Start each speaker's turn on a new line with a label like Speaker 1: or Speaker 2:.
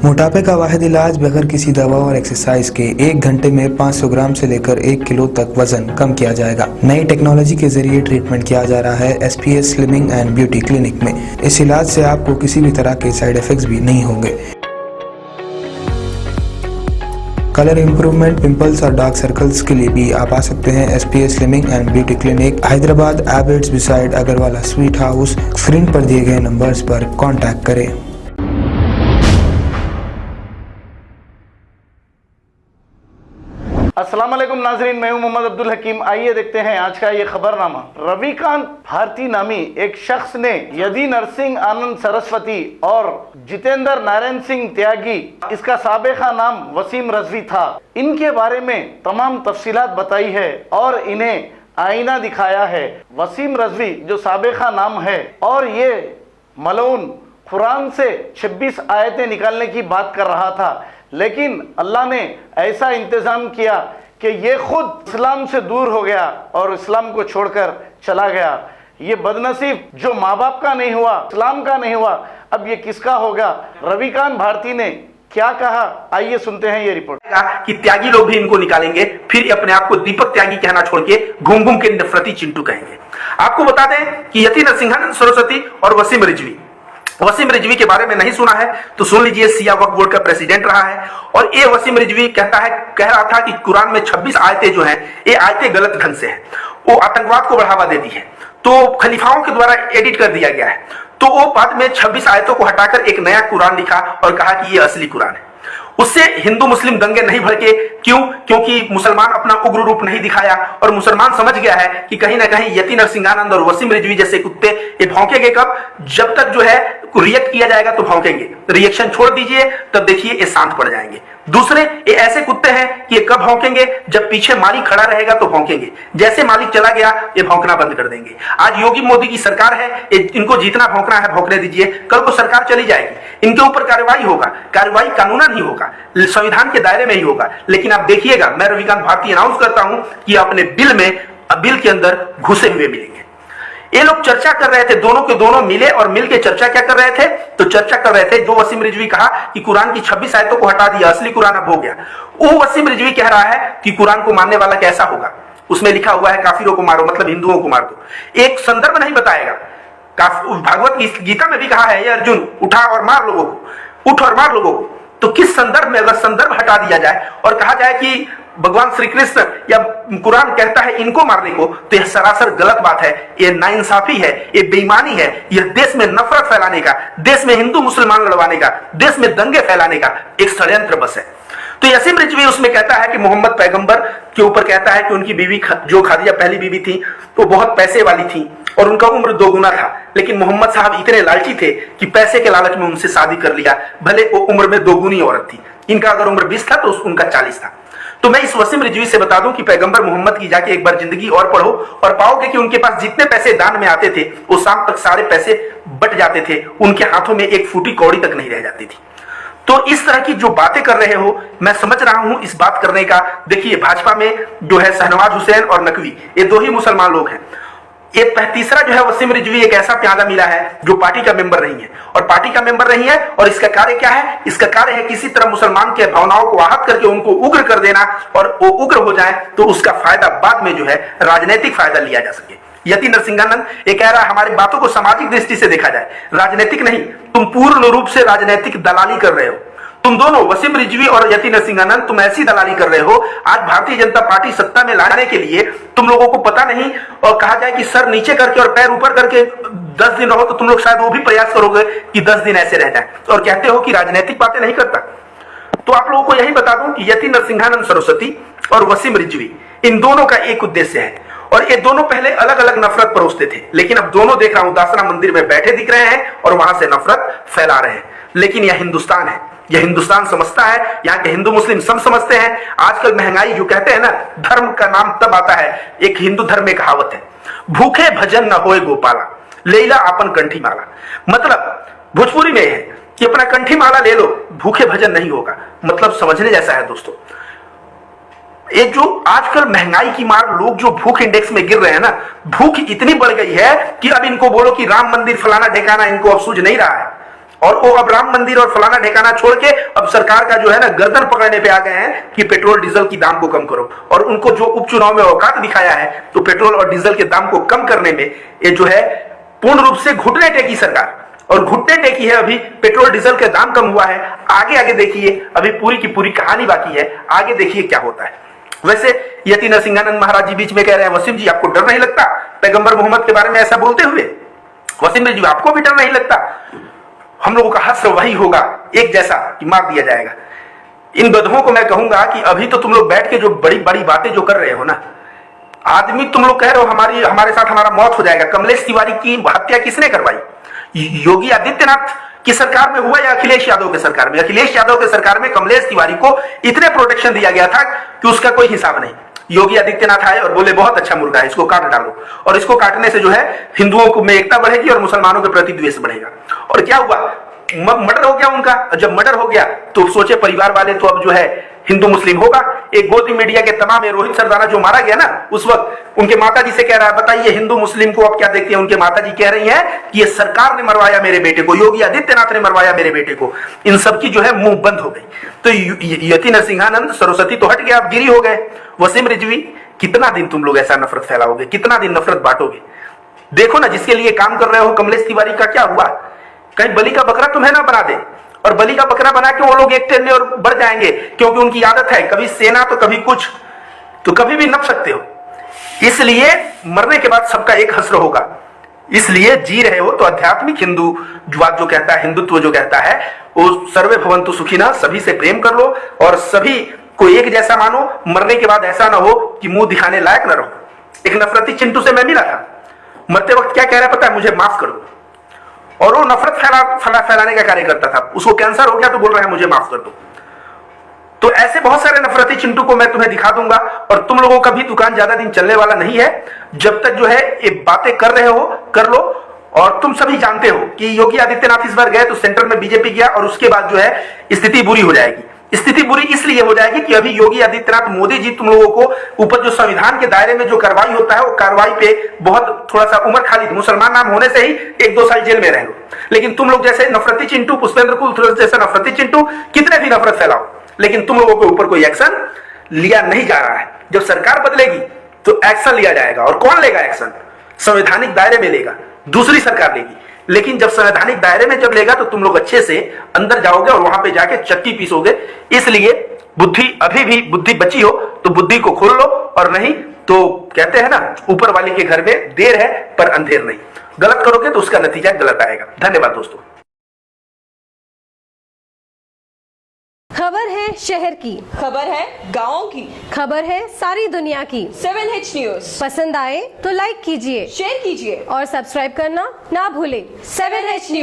Speaker 1: मोटापे का वाहिद इलाज बगैर किसी दवा और एक्सरसाइज के 1 घंटे में 500 ग्राम से लेकर 1 किलो तक वजन कम किया जाएगा। नई टेक्नोलॉजी के जरिए ट्रीटमेंट किया जा रहा है SPS slimming and beauty clinic में। इस इलाज से आपको किसी भी तरह के साइड इफेक्ट्स भी नहीं होंगे। कलर इंप्रूवमेंट, पिंपल्स और डार्क सर्कल्स के लिए भी आप आ सकते हैं SPS slimming and beauty clinic, Hyderabad, एबर्ट्स beside Agarwala sweet house. Screen पर दिए गए नंबर्स पर कॉन्टैक्ट करें।
Speaker 2: अस्सलाम वालेकुम नाजरीन, मैं हूं मोहम्मद अब्दुल हकीम। आइए देखते हैं आज का ये खबरनामा। रविकांत भारती नामी एक शख्स ने यदि नरसिंह आनंद सरस्वती और जितेंद्र नारायण सिंह त्यागी, इसका साबिका नाम वसीम रजवी था, इनके बारे में तमाम तफसीलात बताई है और इन्हें आईना दिखाया है। वसीम रजवी जो साबिका नाम है और ये मलऊन कुरान से 26 आयतें निकालने की बात कर रहा था, लेकिन अल्लाह ने ऐसा इंतज़ाम किया कि ये खुद इस्लाम से दूर हो गया और इस्लाम को छोड़कर चला गया। ये बदनसीब जो माँ बाप का नहीं हुआ, इस्लाम का नहीं हुआ, अब ये किसका होगा? रविकांत भारती ने क्या कहा, आइए सुनते हैं ये रिपोर्ट।
Speaker 3: कि त्यागी लोग भी इनको निकालेंगे, फिर अपने आप को दीपक त्यागी कहना छोड़ के घूम घूम के नफरती चिंटू कहेंगे। आपको बता दें कि यति नरसिंहानंद सरस्वती और वसीम रिजवी के बारे में नहीं सुना है तो सुन लीजिए। सिया वक्फ बोर्ड का प्रेसिडेंट रहा है और ये वसीम रिजवी कह रहा था कि कुरान में 26 आयतें जो हैं, ये आयतें गलत ढंग से हैं, वो आतंकवाद को बढ़ावा देती है, तो खलीफाओं के द्वारा एडिट कर दिया गया है। तो वो बाद में 26 आयतों को हटाकर एक नया कुरान लिखा और कहा कि ये असली कुरान है। उससे हिंदू मुस्लिम दंगे नहीं भड़के। क्यों? क्योंकि मुसलमान अपना उग्र रूप नहीं दिखाया और मुसलमान समझ गया है कि कहीं ना कहीं यति नरसिंहानंद और वसीम रिजवी जैसे कुत्ते ये भौंकेंगे कब? जब तक जो है रिएक्ट किया जाएगा तो भौंकेंगे, रिएक्शन छोड़ दीजिए तब देखिए ये शांत पड़ जाएंगे। दूसरे ये ऐसे कुत्ते हैं कि ये कब भौंकेंगे? जब पीछे मालिक खड़ा रहेगा तो भौंकेंगे, जैसे मालिक चला गया ये भौंकना बंद कर देंगे। आज योगी मोदी की सरकार है, इनको जितना भौंकना है भौंकने दीजिए, कल को सरकार चली जाएगी, इनके ऊपर कार्रवाई होगा। कार्रवाई कानूनन ही होगा, संविधान के दायरे में ही होगा। लेकिन आप देखिएगा, मैं रविकांत भारती अनाउंस करता हूं कि अपने बिल के अंदर घुसे हुए मिलेंगे। ये लोग चर्चा कर रहे थे, दोनों के दोनों मिले और मिलके चर्चा क्या कर रहे थे? तो चर्चा कर रहे थे जो वसीम रिजवी कहा कि कुरान की 26 आयतों को हटा दिया, असली कुरान अब हो गया। वो वसीम रिजवी कह रहा है कि कुरान को मानने वाला कैसा होगा? उसमें लिखा हुआ है काफिरों को मारो, मतलब हिंदुओं को मार दो। एक संदर्भ नहीं बताएगा। भागवत गीता में भी कहा है, ये अर्जुन उठा और मार लोगों को, उठ और मार लोगों को। तो किस संदर्भ में अगर संदर्भ हटा दिया जाए और कहा जाए कि भगवान श्री कृष्ण या कुरान कहता है इनको मारने को, तो यह सरासर गलत बात है, यह नाइंसाफी है, यह बेईमानी है, यह देश में नफरत फैलाने का, देश में हिंदू मुसलमान लड़वाने का, देश में दंगे फैलाने का एक षड्यंत्र बस है। तो वसीम रिजवी उसमें कहता है कि मोहम्मद पैगंबर के ऊपर कहता है कि उनकी बीवी जो खादिजा पहली बीवी थी तो बहुत पैसे वाली थी और उनका उम्र 2 गुना था, लेकिन मोहम्मद साहब इतने लालची थे कि पैसे के लालच में उनसे शादी कर लिया, भले वो उम्र में 2 गुनी औरत थी। इनका अगर उम्र 20 था तो उनका 40 था। तो मैं इस वसीम रिजवी से बता दूं कि पैगंबर मोहम्मद की जाके एक बार जिंदगी और पढ़ो और पाओगे कि उनके पास जितने पैसे दान में आते थे वो शाम तक सारे पैसे बट जाते थे, उनके हाथों में एक फूटी कौड़ी तक नहीं रह जाती थी। तो इस तरह की जो बातें कर रहे हो, मैं समझ रहा हूं इस बात करने का। देखिए, भाजपा में जो है शहनवाज हुसैन और नकवी, ये 2 ही मुसलमान लोग हैं। एक तीसरा जो है वसीम रिजवी एक ऐसा प्यादा मिला है जो पार्टी का मेंबर नहीं है, और पार्टी का मेंबर नहीं है और इसका कार्य क्या है? इसका कार्य है किसी तरह मुसलमान के भावनाओं को आहत करके उनको उग्र कर देना, और वो उग्र हो जाए तो उसका फायदा बाद में जो है राजनीतिक फायदा लिया जा सके। यति नरसिंहानंद ये कह रहा है हमारी बातों को सामाजिक दृष्टि से देखा जाए, राजनीतिक नहीं। तुम पूर्ण रूप से राजनीतिक दलाली कर रहे हो। तुम दोनों, वसीम रिजवी और यति नरसिंहानंद, तुम ऐसी दलाली कर रहे हो। आज भारतीय जनता पार्टी सत्ता में लाने के लिए तुम लोगों को पता नहीं, और कहा जाए कि सर नीचे करके और पैर ऊपर करके 10 दिन रहो, तो तुम लोग शायद वो भी प्रयास करोगे कि 10 दिन ऐसे रह जाए, और कहते हो कि राजनीतिक बातें नहीं करता। तो आप लोगों को यही बता दूं कि यति नरसिंहानंद सरस्वती और वसीम रिजवी, इन दोनों का एक उद्देश्य है, और ये दोनों पहले अलग अलग नफरत परोसते थे, लेकिन अब दोनों देख रहा हूं दासरा मंदिर में बैठे दिख रहे हैं और वहां से नफरत फैला रहे हैं। लेकिन यह हिंदुस्तान है, यह हिंदुस्तान समझता है, यहाँ के हिंदू मुस्लिम सब समझते हैं। आजकल महंगाई जो कहते हैं ना, धर्म का नाम तब आता है, एक हिंदू धर्म में कहावत है, भूखे भजन न होए गोपाला, लेला अपन कंठी माला। मतलब भोजपुरी में है कि अपना कंठी माला ले लो, भूखे भजन नहीं होगा। मतलब समझने जैसा है दोस्तों। ये जो आजकल महंगाई की मार, लोग जो भूख इंडेक्स में गिर रहे हैं ना, भूख इतनी बढ़ गई है कि अब इनको बोलो कि राम मंदिर फलाना ढेकाना, इनको अब सूझ नहीं रहा है। और वो अब राम मंदिर और फलाना ठिकाना छोड़ के अब सरकार का जो है ना गर्दन पकड़ने पे आ गए हैं कि पेट्रोल डीजल की दाम को कम करो। और उनको जो उपचुनाव में औकात दिखाया है तो पेट्रोल और डीजल के दाम को कम करने में ये जो है पूर्ण रूप से घुटने टेकी सरकार, और घुटने टेकी है। अभी पेट्रोल डीजल के दाम कम हुआ है, आगे आगे देखिए, अभी पूरी की पूरी कहानी बाकी है, आगे देखिए क्या होता है। वैसे यति नरसिंहानंद महाराज जी बीच में कह रहे हैं, वसीम जी आपको डर नहीं लगता पैगंबर मोहम्मद के बारे में ऐसा बोलते हुए? वसीम जी आपको भी डर नहीं लगता? हम लोगों का हश्र वही होगा एक जैसा कि मार दिया जाएगा। इन गधों को मैं कहूंगा कि अभी तो तुम लोग बैठ के जो बड़ी बड़ी बातें जो कर रहे हो ना, आदमी तुम लोग कह रहे हो हमारे साथ हमारा मौत हो जाएगा। कमलेश तिवारी की हत्या किसने करवाई? योगी आदित्यनाथ की सरकार में हुआ या अखिलेश यादव के सरकार में? अखिलेश यादव के सरकार में कमलेश तिवारी को इतने प्रोटेक्शन दिया गया था कि उसका कोई हिसाब नहीं। योगी आदित्यनाथ आए और बोले बहुत अच्छा मुर्गा है, इसको काट डालो, और इसको काटने से जो है हिंदुओं को में एकता बढ़ेगी और मुसलमानों के प्रति द्वेष बढ़ेगा। और क्या हुआ? मर्डर हो गया उनका। जब मर्डर हो गया तो सोचे परिवार वाले तो अब जो है हिंदू मुस्लिम होगा। एक गोदी मीडिया के तमाम रोहित सरदाना जो मारा गया ना, उस वक्त उनके माताजी से कह रहा है बताइए हिंदू मुस्लिम को अब क्या देखते हैं? उनके माताजी कह रही हैं कि ये सरकार ने मरवाया मेरे बेटे को, योगी आदित्यनाथ ने मरवाया मेरे बेटे को। इन सब की जो है मुंह बंद हो गई। तो यति नरसिंहानंद सरस्वती तो हट गया, आप गिरी हो गए। वसीम रिजवी कितना दिन तुम लोग ऐसा नफरत फैलाओगे? कितना दिन नफरत बांटोगे? देखो ना जिसके लिए काम कर रहे हो कमलेश तिवारी का क्या हुआ? कहीं बलि का बकरा तुम्हें ना बना दे, और बलि का बकरा बना के वो लोग एक टेन और बढ़ जाएंगे, क्योंकि उनकी आदत है कभी सेना तो कभी कुछ, तो कभी भी नप सकते हो। इसलिए मरने के बाद सबका एक हश्र होगा। इसलिए जी रहे हो तो आध्यात्मिक हिंदूवाद जो कहता है, हिंदुत्व जो कहता है, वो सर्वे भवन्तु सुखिनः, सभी से प्रेम कर लो और सभी को एक जैसा मानो। मरने के बाद ऐसा ना हो कि मुंह दिखाने लायक ना रहो। एक नफरती चिंटू से मैं मिला था, मरते वक्त क्या कह रहा है पता है? मुझे माफ कर दो। और वो नफरत फैलाने का कार्य करता था। उसको कैंसर हो गया तो बोल रहा है मुझे माफ कर दो। तो ऐसे बहुत सारे नफरती चिंटू को मैं तुम्हें दिखा दूंगा, और तुम लोगों का भी दुकान ज्यादा दिन चलने वाला नहीं है। जब तक जो है ये बातें कर रहे हो कर लो। और तुम सभी जानते हो कि योगी आदित्यनाथ इस बार गए तो सेंटर में बीजेपी गया, और उसके बाद जो है स्थिति बुरी हो जाएगी। स्थिति बुरी इसलिए हो जाएगी कि अभी योगी आदित्यनाथ, मोदी जी तुम लोगों को ऊपर जो संविधान के दायरे में जो कार्रवाई होता है, वो कार्रवाई पे बहुत थोड़ा सा उम्र खाली, मुसलमान नाम होने से ही 1-2 साल जेल में रह लो। लेकिन तुम लोग जैसे नफरती चिंटू, पुष्पेंद्र कुल जैसे नफरती चिंटू कितने भी नफरत फैलाओ, लेकिन तुम लोगों के ऊपर कोई एक्शन लिया नहीं जा रहा है। जब सरकार बदलेगी तो एक्शन लिया जाएगा। और कौन लेगा एक्शन? संवैधानिक दायरे में लेगा, दूसरी सरकार लेगी। लेकिन जब संवैधानिक दायरे में जब लेगा तो तुम लोग अच्छे से अंदर जाओगे और वहां पे जाके चक्की पीसोगे। इसलिए बुद्धि, अभी भी बुद्धि बची हो तो बुद्धि को खोल लो, और नहीं तो कहते हैं ना ऊपर वाले के घर में देर है पर अंधेर नहीं। गलत करोगे तो उसका नतीजा गलत आएगा। धन्यवाद दोस्तों।
Speaker 4: खबर है शहर की,
Speaker 5: खबर है गाँव की,
Speaker 4: खबर है सारी दुनिया की।
Speaker 5: 7H न्यूज
Speaker 4: पसंद आए तो लाइक कीजिए,
Speaker 5: शेयर कीजिए
Speaker 4: और सब्सक्राइब करना ना भूलें।
Speaker 5: 7H news.